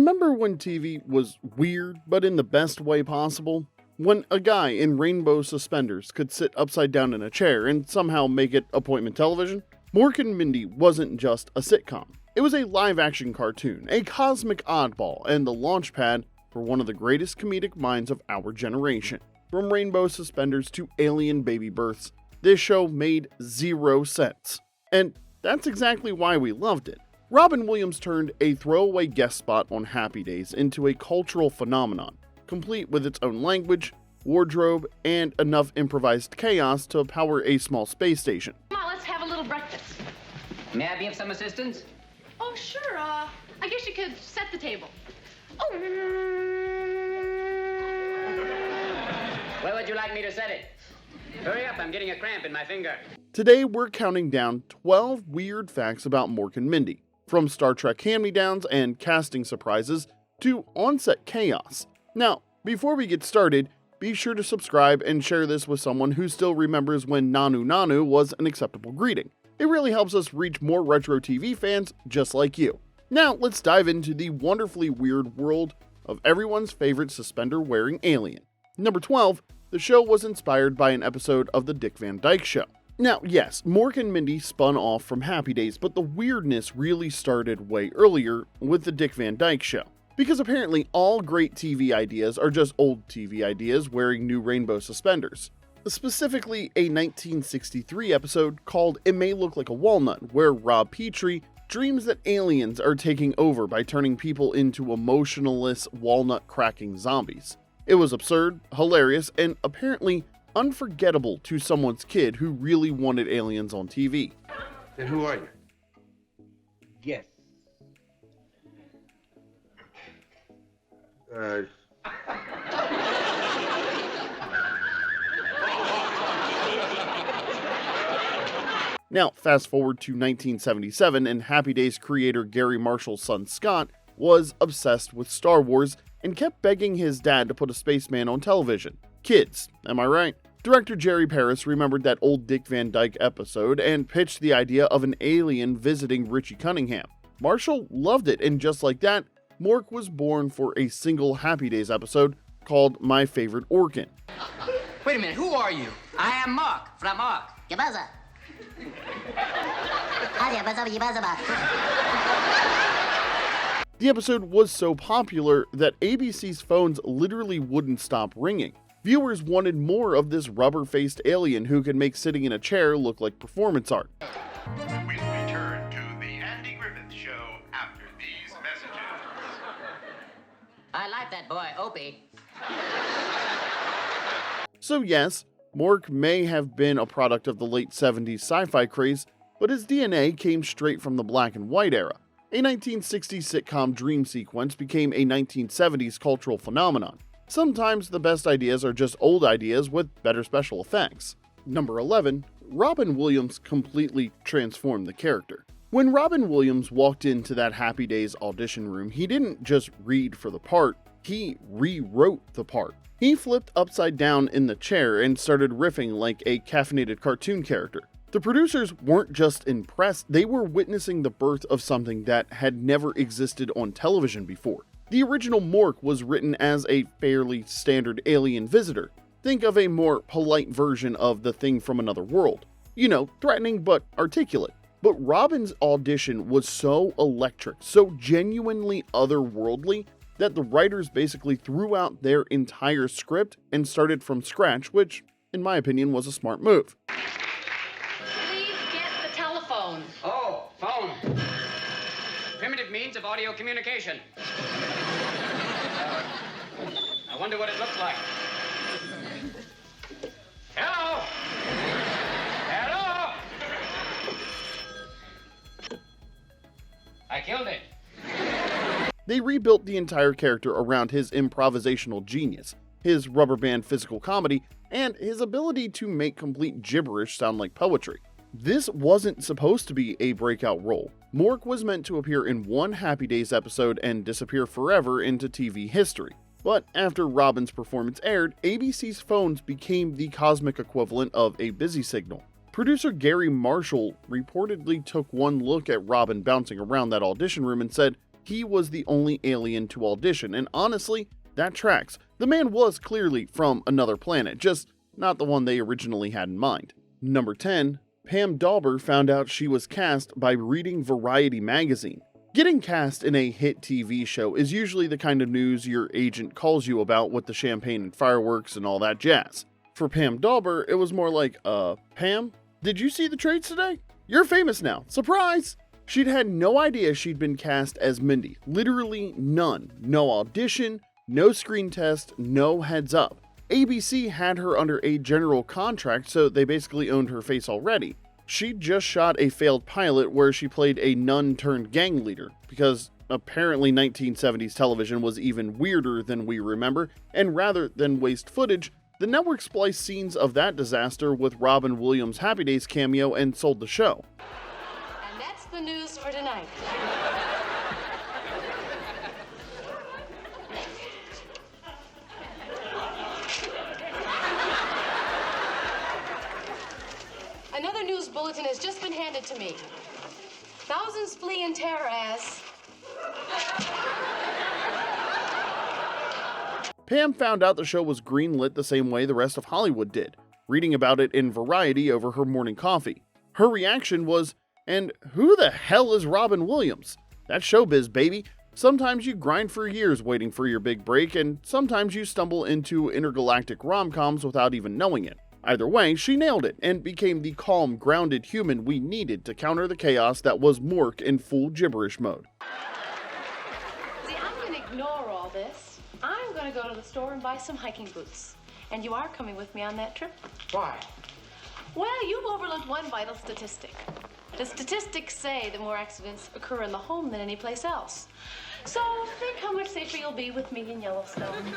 Remember when TV was weird, but in the best way possible? When a guy in rainbow suspenders could sit upside down in a chair and somehow make it appointment television? Mork and Mindy wasn't just a sitcom. It was a live-action cartoon, a cosmic oddball, and the launchpad for one of the greatest comedic minds of our generation. From rainbow suspenders to alien baby births, this show made zero sense. And that's exactly why we loved it. Robin Williams turned a throwaway guest spot on Happy Days into a cultural phenomenon, complete with its own language, wardrobe, and enough improvised chaos to power a small space station. Come on, let's have a little breakfast. May I be of some assistance? Oh, sure. I guess you could set the table. Oh. Where would you like me to set it? Hurry up, I'm getting a cramp in my finger. Today, we're counting down 12 weird facts about Mork and Mindy, from Star Trek hand-me-downs and casting surprises to on-set chaos. Now, before we get started, be sure to subscribe and share this with someone who still remembers when Nanu Nanu was an acceptable greeting. It really helps us reach more retro TV fans just like you. Now, let's dive into the wonderfully weird world of everyone's favorite suspender-wearing alien. Number 12, the show was inspired by an episode of The Dick Van Dyke Show. Now, yes, Mork and Mindy spun off from Happy Days, but the weirdness really started way earlier with The Dick Van Dyke Show. Because apparently all great TV ideas are just old TV ideas wearing new rainbow suspenders. Specifically, a 1963 episode called It May Look Like a Walnut, where Rob Petrie dreams that aliens are taking over by turning people into emotionless, walnut-cracking zombies. It was absurd, hilarious, and apparently unforgettable to someone's kid who really wanted aliens on TV. And who are you? Yes. Now, fast forward to 1977, and Happy Days creator Gary Marshall's son Scott was obsessed with Star Wars and kept begging his dad to put a spaceman on television. Kids, am I right? Director Jerry Paris remembered that old Dick Van Dyke episode and pitched the idea of an alien visiting Richie Cunningham. Marshall loved it, and just like that, Mork was born for a single Happy Days episode called My Favorite Orkin. Wait a minute, who are you? I am Mork, from Mork. Gabaza. The episode was so popular that ABC's phones literally wouldn't stop ringing. Viewers wanted more of this rubber-faced alien who could make sitting in a chair look like performance art. We'll return to the Andy Griffith Show after these messages. I like that boy, Opie. So yes, Mork may have been a product of the late 70s sci-fi craze, but his DNA came straight from the black and white era. A 1960s sitcom dream sequence became a 1970s cultural phenomenon. Sometimes the best ideas are just old ideas with better special effects. Number 11, Robin Williams completely transformed the character. When Robin Williams walked into that Happy Days audition room, he didn't just read for the part, he rewrote the part. He flipped upside down in the chair and started riffing like a caffeinated cartoon character. The producers weren't just impressed, they were witnessing the birth of something that had never existed on television before. The original Mork was written as a fairly standard alien visitor. Think of a more polite version of the Thing from Another World. You know, threatening but articulate. But Robin's audition was so electric, so genuinely otherworldly, that the writers basically threw out their entire script and started from scratch, which, in my opinion, was a smart move. Please get the telephone. Oh, phone. Primitive means of audio communication. I wonder what it looks like. Hello? Hello? I killed it. They rebuilt the entire character around his improvisational genius, his rubber band physical comedy, and his ability to make complete gibberish sound like poetry. This wasn't supposed to be a breakout role. Mork was meant to appear in one Happy Days episode and disappear forever into TV history. But after Robin's performance aired, ABC's phones became the cosmic equivalent of a busy signal. Producer Gary Marshall reportedly took one look at Robin bouncing around that audition room and said, he was the only alien to audition, and honestly, that tracks. The man was clearly from another planet, just not the one they originally had in mind. Number 10. Pam Dawber found out she was cast by reading Variety magazine. Getting cast in a hit TV show is usually the kind of news your agent calls you about with the champagne and fireworks and all that jazz. For Pam Dawber, it was more like, Pam, did you see the trades today? You're famous now. Surprise! She'd had no idea she'd been cast as Mindy. Literally none. No audition, no screen test, no heads up. ABC had her under a general contract, so they basically owned her face already. She'd just shot a failed pilot where she played a nun turned gang leader, because apparently 1970s television was even weirder than we remember, and rather than waste footage, the network spliced scenes of that disaster with Robin Williams' Happy Days cameo and sold the show. And that's the news for tonight. Another news bulletin has just been handed to me. Thousands flee in terror as... Pam found out the show was greenlit the same way the rest of Hollywood did, reading about it in Variety over her morning coffee. Her reaction was, "And who the hell is Robin Williams? That's showbiz, baby. Sometimes you grind for years waiting for your big break, and sometimes you stumble into intergalactic rom-coms without even knowing it." Either way, she nailed it and became the calm, grounded human we needed to counter the chaos that was Mork in full gibberish mode. See, I'm going to ignore all this. I'm going to go to the store and buy some hiking boots. And you are coming with me on that trip? Why? Well, you've overlooked one vital statistic. The statistics say that more accidents occur in the home than any place else. So think how much safer you'll be with me in Yellowstone.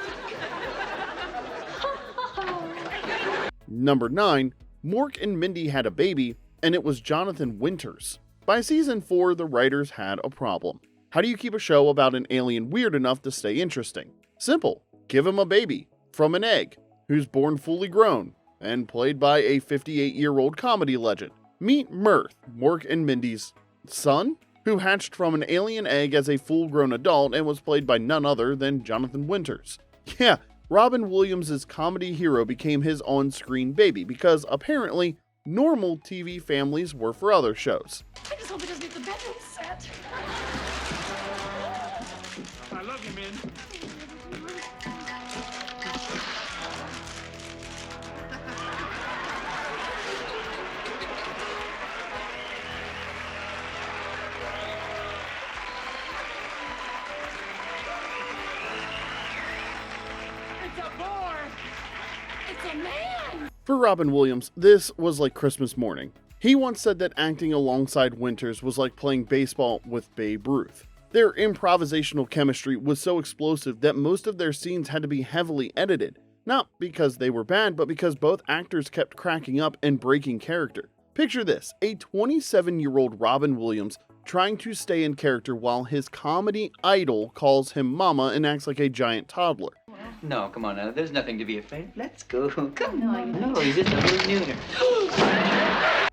Number 9. Mork and Mindy had a baby, and it was Jonathan Winters. By season 4, the writers had a problem. How do you keep a show about an alien weird enough to stay interesting? Simple. Give him a baby, from an egg, who's born fully grown, and played by a 58-year-old comedy legend. Meet Mirth, Mork and Mindy's son, who hatched from an alien egg as a full-grown adult and was played by none other than Jonathan Winters. Yeah, Robin Williams' comedy hero became his on-screen baby because apparently normal TV families were for other shows. I just hope it doesn't get the bedroom set. I love you, man. It's a boy! It's a man! For Robin Williams, this was like Christmas morning. He once said that acting alongside Winters was like playing baseball with Babe Ruth. Their improvisational chemistry was so explosive that most of their scenes had to be heavily edited, not because they were bad, but because both actors kept cracking up and breaking character. Picture this, a 27-year-old Robin Williams trying to stay in character while his comedy idol calls him mama and acts like a giant toddler. No, come on now. There's nothing to be afraid. Let's go. Come on. No, he's just a little neuter.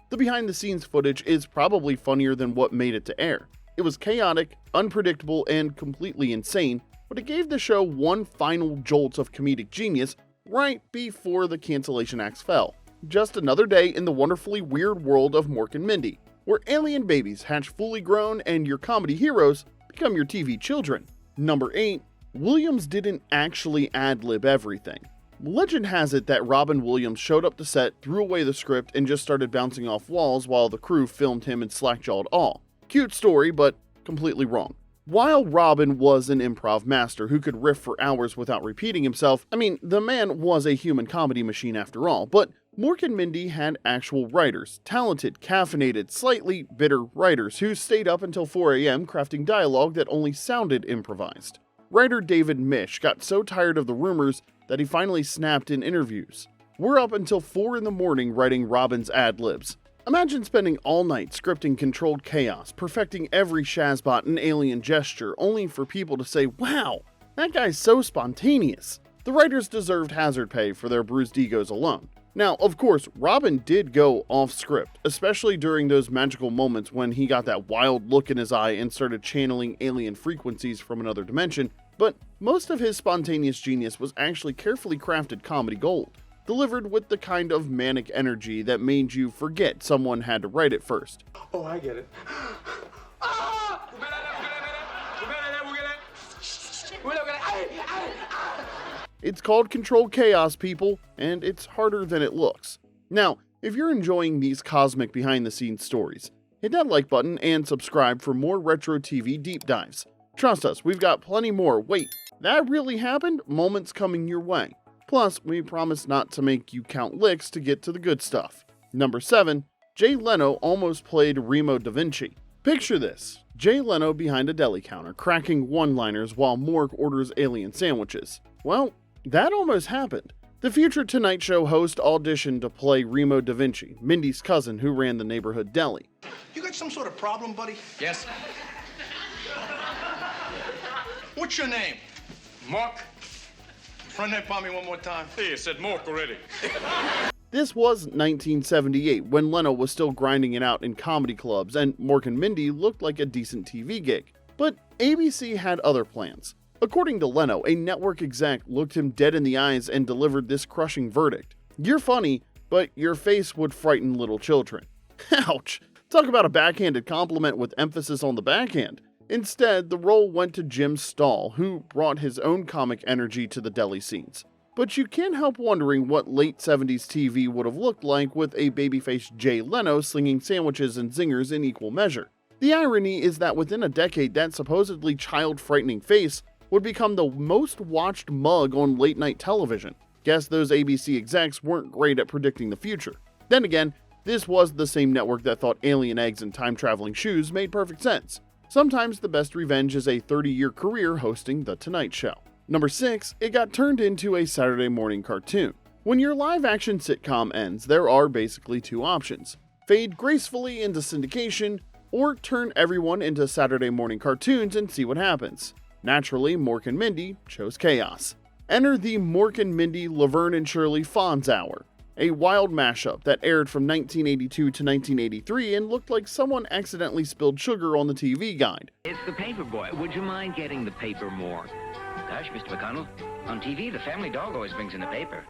The behind-the-scenes footage is probably funnier than what made it to air. It was chaotic, unpredictable, and completely insane, but it gave the show one final jolt of comedic genius right before the cancellation axe fell. Just another day in the wonderfully weird world of Mork and Mindy, where alien babies hatch fully grown and your comedy heroes become your TV children. Number 8. Williams didn't actually ad-lib everything. Legend has it that Robin Williams showed up to set, threw away the script, and just started bouncing off walls while the crew filmed him in slack-jawed awe. Cute story, but completely wrong. While Robin was an improv master who could riff for hours without repeating himself, I mean, the man was a human comedy machine after all, but Mork and Mindy had actual writers, talented, caffeinated, slightly bitter writers who stayed up until 4 a.m. crafting dialogue that only sounded improvised. Writer David Mish got so tired of the rumors that he finally snapped in interviews. "We're up until 4 in the morning writing Robin's ad-libs. Imagine spending all night scripting controlled chaos, perfecting every Shazbot and alien gesture, only for people to say, wow, that guy's so spontaneous." The writers deserved hazard pay for their bruised egos alone. Now, of course, Robin did go off script, especially during those magical moments when he got that wild look in his eye and started channeling alien frequencies from another dimension, but most of his spontaneous genius was actually carefully crafted comedy gold, delivered with the kind of manic energy that made you forget someone had to write it first. Oh, I get it. It's called Controlled Chaos, people, and it's harder than it looks. Now, if you're enjoying these cosmic behind-the-scenes stories, hit that like button and subscribe for more retro TV deep dives. Trust us, we've got plenty more "wait, that really happened?" moments coming your way. Plus, we promise not to make you count licks to get to the good stuff. Number 7. Jay Leno almost played Remo da Vinci. Picture this: Jay Leno behind a deli counter, cracking one-liners while Mork orders alien sandwiches. Well, that almost happened. The future Tonight Show host auditioned to play Remo da Vinci, Mindy's cousin who ran the neighborhood deli. You got some sort of problem, buddy? Yes. What's your name? Mork. Run that by me one more time. Hey, I said Mork already. This was 1978, when Leno was still grinding it out in comedy clubs and Mork and Mindy looked like a decent TV gig. But ABC had other plans. According to Leno, a network exec looked him dead in the eyes and delivered this crushing verdict: "You're funny, but your face would frighten little children." Ouch! Talk about a backhanded compliment with emphasis on the backhand. Instead, the role went to Jim Stahl, who brought his own comic energy to the deli scenes. But you can't help wondering what late 70s TV would have looked like with a babyface Jay Leno slinging sandwiches and zingers in equal measure. The irony is that within a decade, that supposedly child-frightening face would become the most watched mug on late-night television. Guess those ABC execs weren't great at predicting the future. Then again, this was the same network that thought alien eggs and time-traveling shoes made perfect sense. Sometimes the best revenge is a 30-year career hosting The Tonight Show. Number 6, it got turned into a Saturday morning cartoon. When your live-action sitcom ends, there are basically two options: fade gracefully into syndication, or turn everyone into Saturday morning cartoons and see what happens. Naturally, Mork and Mindy chose chaos. Enter the Mork and Mindy Laverne and Shirley Fonz Hour, a wild mashup that aired from 1982 to 1983 and looked like someone accidentally spilled sugar on the TV guide. It's the paper boy. Would you mind getting the paper more? Gosh, Mr. McConnell, on TV, the family dog always brings in the paper.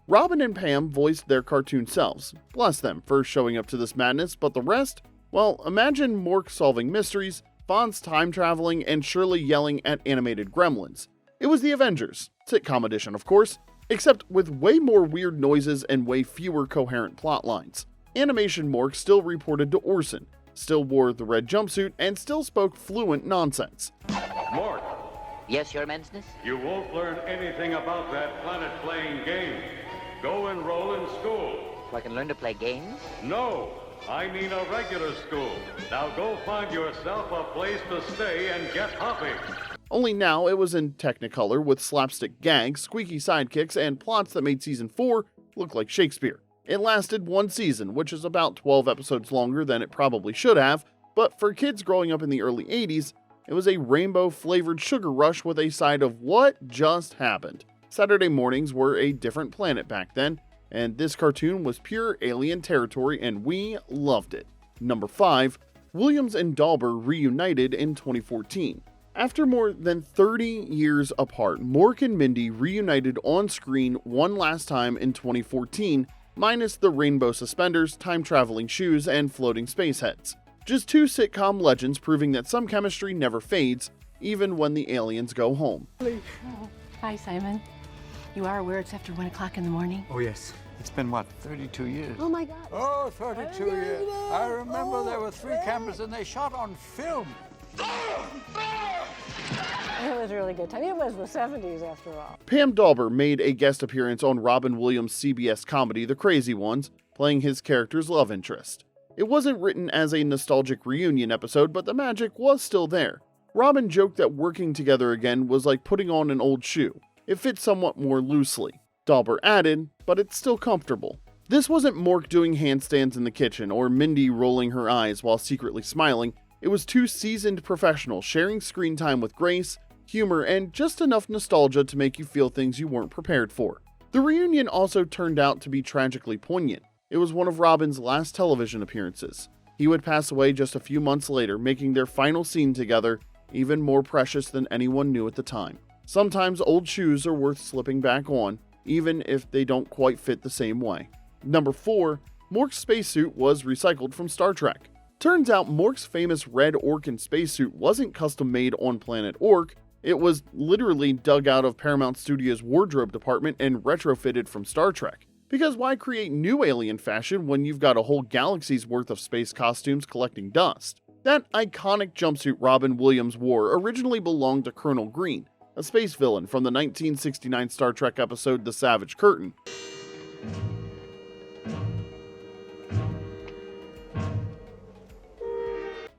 Robin and Pam voiced their cartoon selves, bless them for showing up to this madness, but the rest? Well, imagine Mork solving mysteries, Fonz time traveling, and Shirley yelling at animated gremlins. It was the Avengers, sitcom edition of course, except with way more weird noises and way fewer coherent plot lines. Animation Mork still reported to Orson, still wore the red jumpsuit, and still spoke fluent nonsense. Mork, Yes, Your Immensness? you won't learn anything about that planet-playing game. Go enroll in school. So I can learn to play games? No, I mean a regular school. Now go find yourself a place to stay and get hopping. Only now it was in Technicolor with slapstick gags, squeaky sidekicks, and plots that made season 4 look like Shakespeare. It lasted one season, which is about 12 episodes longer than it probably should have, but for kids growing up in the early 80s, it was a rainbow-flavored sugar rush with a side of what just happened. Saturday mornings were a different planet back then, and this cartoon was pure alien territory and we loved it. Number 5, Williams and Dawber reunited in 2014. After more than 30 years apart, Mork and Mindy reunited on screen one last time in 2014, minus the rainbow suspenders, time-traveling shoes, and floating space heads. Just two sitcom legends proving that some chemistry never fades, even when the aliens go home. Hi, Simon. You are aware it's after 1 o'clock in the morning? Oh, yes. It's been, what, 32 years? Oh, my God. Oh, 32 years. I remember there were 3 cameras and they shot on film. It was a really good time. It was the 70s, after all. Pam Dawber made a guest appearance on Robin Williams' CBS comedy The Crazy Ones, playing his character's love interest. It wasn't written as a nostalgic reunion episode, but the magic was still there. Robin joked that working together again was like putting on an old shoe. It fits somewhat more loosely. Dawber added, but it's still comfortable. This wasn't Mork doing handstands in the kitchen or Mindy rolling her eyes while secretly smiling. It was two seasoned professionals sharing screen time with grace, humor, and just enough nostalgia to make you feel things you weren't prepared for. The reunion also turned out to be tragically poignant. It was one of Robin's last television appearances. He would pass away just a few months later, making their final scene together even more precious than anyone knew at the time. Sometimes old shoes are worth slipping back on, even if they don't quite fit the same way. Number 4, Mork's spacesuit was recycled from Star Trek. Turns out Mork's famous red Orkin spacesuit wasn't custom made on planet Ork, it was literally dug out of Paramount Studios' wardrobe department and retrofitted from Star Trek. Because why create new alien fashion when you've got a whole galaxy's worth of space costumes collecting dust? That iconic jumpsuit Robin Williams wore originally belonged to Colonel Green, a space villain from the 1969 Star Trek episode The Savage Curtain.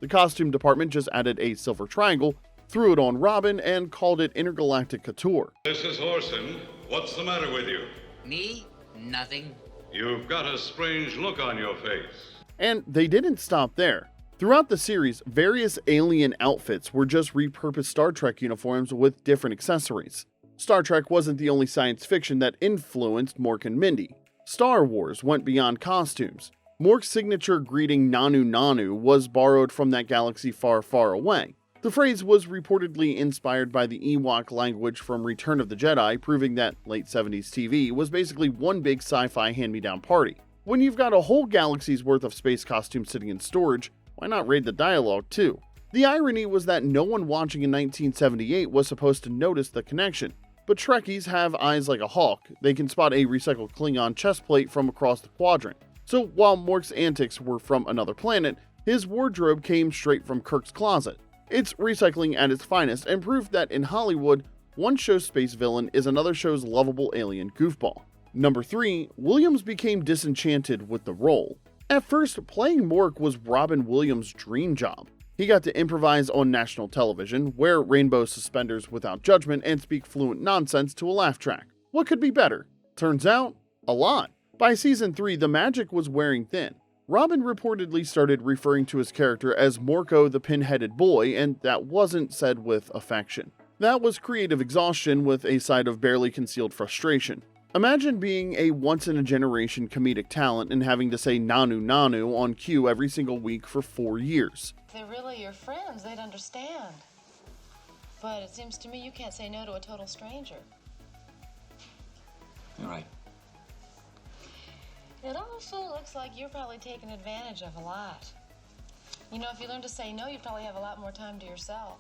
The costume department just added a silver triangle, threw it on Robin, and called it Intergalactic Couture. This is Orson. What's the matter with you? Me? Nothing. You've got a strange look on your face. And they didn't stop there. Throughout the series, various alien outfits were just repurposed Star Trek uniforms with different accessories. Star Trek wasn't the only science fiction that influenced Mork and Mindy. Star Wars went beyond costumes. Mork's signature greeting Nanu Nanu was borrowed from that galaxy far, far away. The phrase was reportedly inspired by the Ewok language from Return of the Jedi, proving that late 70s TV was basically one big sci-fi hand-me-down party. When you've got a whole galaxy's worth of space costumes sitting in storage, why not raid the dialogue too? The irony was that no one watching in 1978 was supposed to notice the connection. But Trekkies have eyes like a hawk. They can spot a recycled Klingon chest plate from across the quadrant. So while Mork's antics were from another planet, his wardrobe came straight from Kirk's closet. It's recycling at its finest and proof that in Hollywood, one show's space villain is another show's lovable alien goofball. Number 3, Williams became disenchanted with the role. At first, playing Mork was Robin Williams' dream job. He got to improvise on national television, wear rainbow suspenders without judgment, and speak fluent nonsense to a laugh track. What could be better? Turns out, a lot. By season 3, the magic was wearing thin. Robin reportedly started referring to his character as Morko the Pin-Headed Boy, and that wasn't said with affection. That was creative exhaustion with a side of barely concealed frustration. Imagine being a once-in-a-generation comedic talent and having to say Nanu Nanu on cue every single week for 4 years. If they're really your friends, they'd understand. But it seems to me you can't say no to a total stranger. You're right. It also looks like you're probably taking advantage of a lot. You know, if you learn to say no, you'd probably have a lot more time to yourself.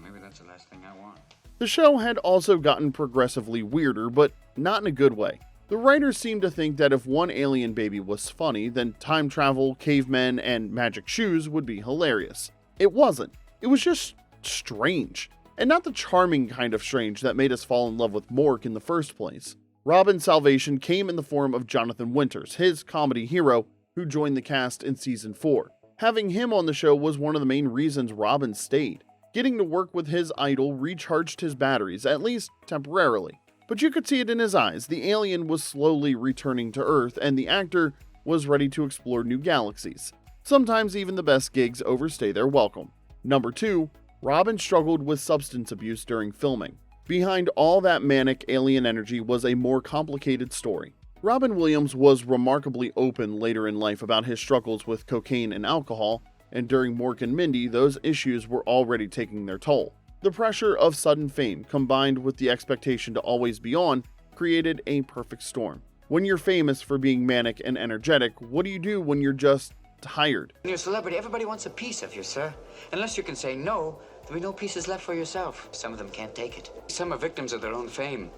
Maybe that's the last thing I want. The show had also gotten progressively weirder, but not in a good way. The writers seemed to think that if one alien baby was funny, then time travel, cavemen, and magic shoes would be hilarious. It wasn't. It was just strange. And not the charming kind of strange that made us fall in love with Mork in the first place. Robin's salvation came in the form of Jonathan Winters, his comedy hero, who joined the cast in season 4. Having him on the show was one of the main reasons Robin stayed. Getting to work with his idol recharged his batteries, at least temporarily. But you could see it in his eyes. The alien was slowly returning to Earth, and the actor was ready to explore new galaxies. Sometimes even the best gigs overstay their welcome. Number 2, Robin struggled with substance abuse during filming. Behind all that manic alien energy was a more complicated story. Robin Williams was remarkably open later in life about his struggles with cocaine and alcohol, and during Mork and Mindy, those issues were already taking their toll. The pressure of sudden fame, combined with the expectation to always be on, created a perfect storm. When you're famous for being manic and energetic, what do you do when you're just tired? When you're a celebrity, everybody wants a piece of you, sir. Unless you can say no, there'll be no pieces left for yourself. Some of them can't take it. Some are victims of their own fame.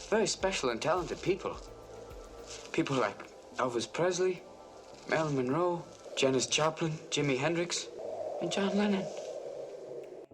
Very special and talented people. People like Elvis Presley, Marilyn Monroe, Janis Joplin, Jimi Hendrix, and John Lennon.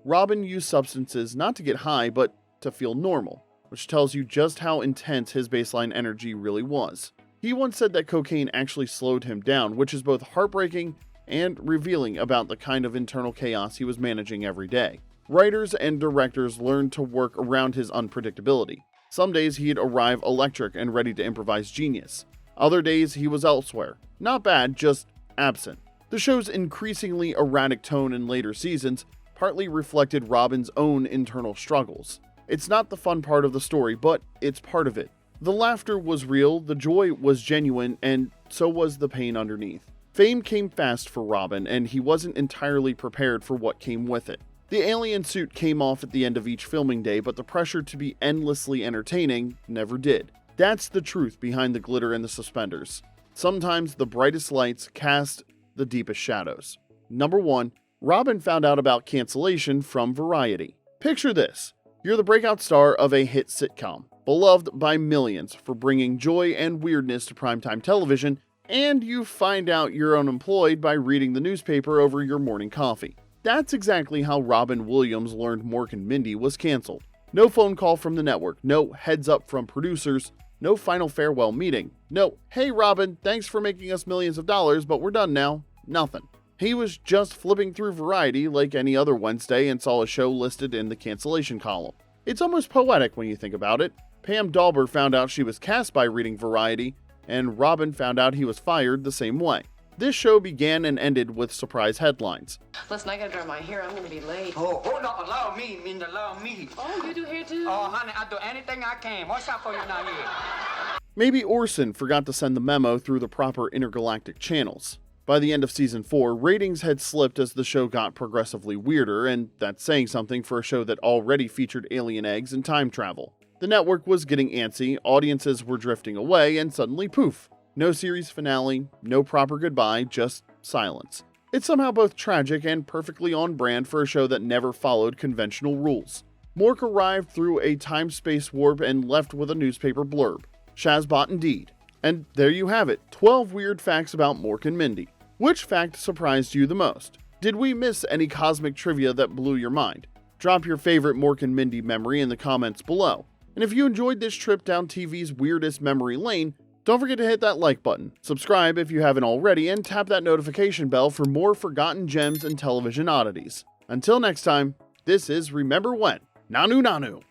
Robin used substances not to get high, but to feel normal, which tells you just how intense his baseline energy really was. He once said that cocaine actually slowed him down, which is both heartbreaking and revealing about the kind of internal chaos he was managing every day. Writers and directors learned to work around his unpredictability. Some days he'd arrive electric and ready to improvise genius. Other days he was elsewhere. Not bad, just absent. The show's increasingly erratic tone in later seasons partly reflected Robin's own internal struggles. It's not the fun part of the story, but it's part of it. The laughter was real, the joy was genuine, and so was the pain underneath. Fame came fast for Robin, and he wasn't entirely prepared for what came with it. The alien suit came off at the end of each filming day, but the pressure to be endlessly entertaining never did. That's the truth behind the glitter and the suspenders. Sometimes the brightest lights cast the deepest shadows. Number 1. Robin found out about Cancellation from Variety. Picture this. You're the breakout star of a hit sitcom, beloved by millions for bringing joy and weirdness to primetime television, and you find out you're unemployed by reading the newspaper over your morning coffee. That's exactly how Robin Williams learned Mork and Mindy was canceled. No phone call from the network, no heads up from producers, no final farewell meeting, no, hey Robin, thanks for making us millions of dollars, but we're done now. Nothing. He was just flipping through Variety like any other Wednesday and saw a show listed in the cancellation column. It's almost poetic when you think about it. Pam Dawber found out she was cast by reading Variety, and Robin found out he was fired the same way. This show began and ended with surprise headlines. Listen, I gotta dry my hair. I'm gonna be late. Oh, hold on. Allow me, Mindy. Allow me. Oh, you do hair too? Oh, honey, I do anything I can. What's up for you now here? Maybe Orson forgot to send the memo through the proper intergalactic channels. By the end of season 4, ratings had slipped as the show got progressively weirder, and that's saying something for a show that already featured alien eggs and time travel. The network was getting antsy, audiences were drifting away, and suddenly poof. No series finale, no proper goodbye, just silence. It's somehow both tragic and perfectly on brand for a show that never followed conventional rules. Mork arrived through a time-space warp and left with a newspaper blurb. Shazbot indeed. And there you have it, 12 weird facts about Mork and Mindy. Which fact surprised you the most? Did we miss any cosmic trivia that blew your mind? Drop your favorite Mork and Mindy memory in the comments below. And if you enjoyed this trip down TV's weirdest memory lane, don't forget to hit that like button, subscribe if you haven't already, and tap that notification bell for more forgotten gems and television oddities. Until next time, this is Remember When. Nanu Nanu.